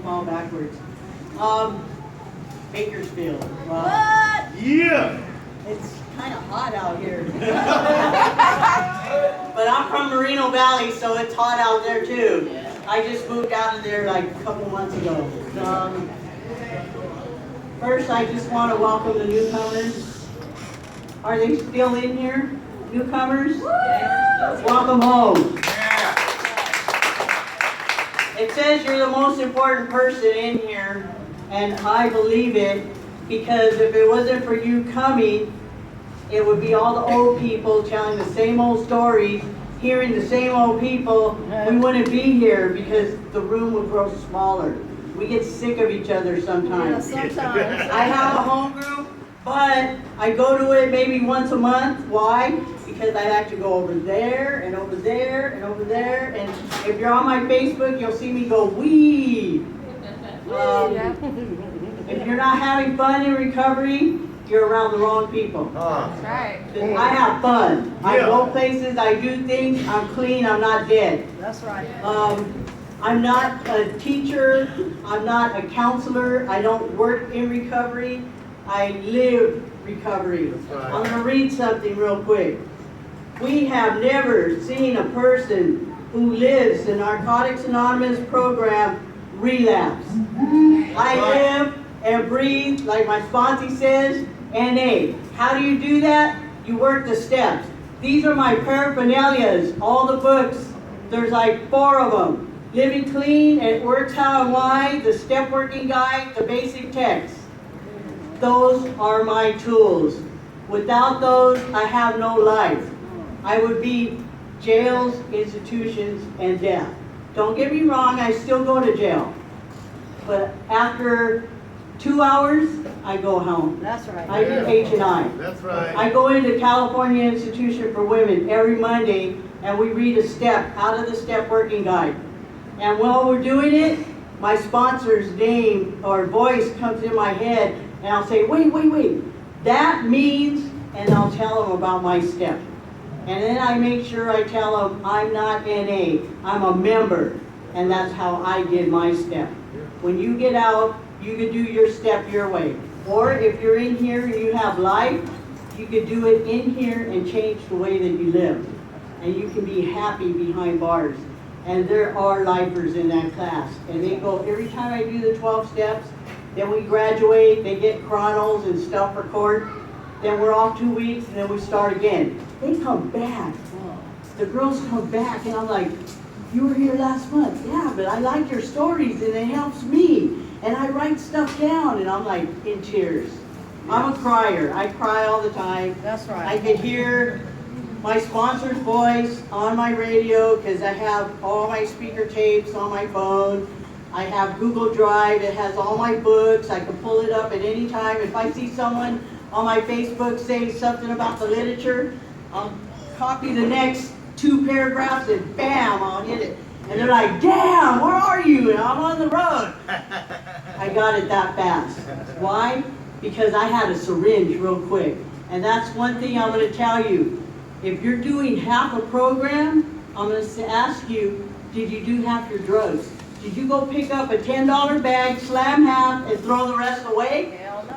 fall backwards. Bakersfield. What? Yeah! It's kind of hot out here. But I'm from Moreno Valley, so it's hot out there too. I just moved out of there like a couple months ago. First, I just want to welcome the newcomers. Are they still in here? Newcomers? Yes. Welcome home. Yeah! It says you're the most important person in here, and I believe it, because if it wasn't for you coming, it would be all the old people telling the same old stories, hearing the same old people. We wouldn't be here because the room would grow smaller. We get sick of each other Yeah, sometimes. sometimes. I have a home group, but I go to it maybe once a month. Why? Because I like to go over there and over there and over there. And if you're on my Facebook, you'll see me go wee. If you're not having fun in recovery, you're around the wrong people. That's right. 'Cause I have fun. I Yeah. go places, I do things, I'm clean, I'm not dead. That's right. I'm not a teacher, I'm not a counselor, I don't work in recovery, I live recovery. That's right. I'm going to read something real quick. We have never seen a person who lives the Narcotics Anonymous program relapse. I live and breathe, like my sponsee says, NA. How do you do that? You work the steps. These are my paraphernalias, all the books. There's like 4 of them. Living Clean, It Works How and Why, the Step Working Guide, the Basic Text. Those are my tools. Without those, I have no life. I would be jails, institutions, and death. Don't get me wrong, I still go to jail. But after 2 hours, I go home. That's right. I do H&I. That's right. I go into California Institution for Women every Monday, and we read a step out of the Step Working Guide. And while we're doing it, my sponsor's name or voice comes in my head, and I'll say, wait, that means, and I'll tell them about my step. And then I make sure I tell them I'm not NA, I'm a member, and that's how I did my step. When you get out, you can do your step your way. Or if you're in here and you have life, you could do it in here and change the way that you live. And you can be happy behind bars. And there are lifers in that class. And they go, every time I do the 12 steps, then we graduate, they get chronos and stuff for court. Then we're off 2 weeks and then we start again. They come back. The girls come back and I'm like, you were here last month. Yeah, but I like your stories and it helps me. And I write stuff down and I'm like in tears. I'm a crier. I cry all the time. That's right. I could hear my sponsor's voice on my radio because I have all my speaker tapes on my phone. I have Google Drive. It has all my books. I can pull it up at any time. If I see someone on my Facebook say something about the literature, I'll copy the next 2 paragraphs and bam, I'll hit it. And they're like, damn, where are you? And I'm on the road. I got it that fast. Why? Because I had a syringe real quick. And that's one thing I'm going to tell you. If you're doing half a program, I'm going to ask you, did you do half your drugs? Did you go pick up a $10 bag, slam half, and throw the rest away? Hell no.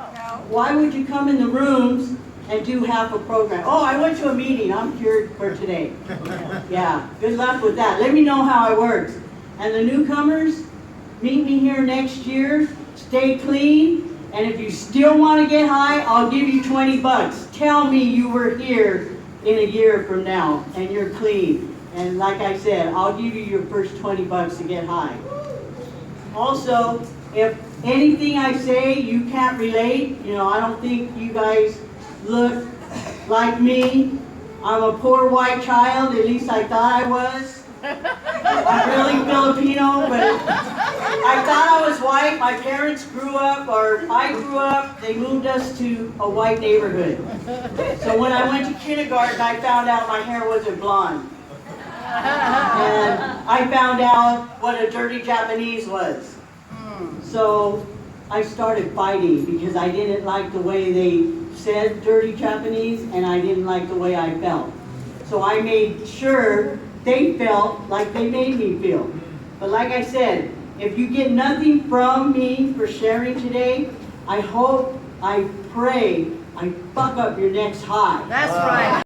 Why would you come in the rooms and do half a program? Oh, I went to a meeting. I'm cured for today. Yeah, good luck with that. Let me know how it works. And the newcomers, meet me here next year. Stay clean. And if you still want to get high, I'll give you 20 bucks. Tell me you were here in a year from now and you're clean. And like I said, I'll give you your first 20 bucks to get high. Also, if anything I say you can't relate, I don't think you guys look like me. I'm a poor white child, at least I thought I was. I'm really Filipino, but I thought I was white. My parents grew up, or I grew up, they moved us to a white neighborhood. So when I went to kindergarten, I found out my hair wasn't blonde. And I found out what a dirty Japanese was. So I started fighting because I didn't like the way they said dirty Japanese and I didn't like the way I felt. So I made sure they felt like they made me feel. But like I said, If you get nothing from me for sharing today, I hope, I pray, I fuck up your next high. That's right.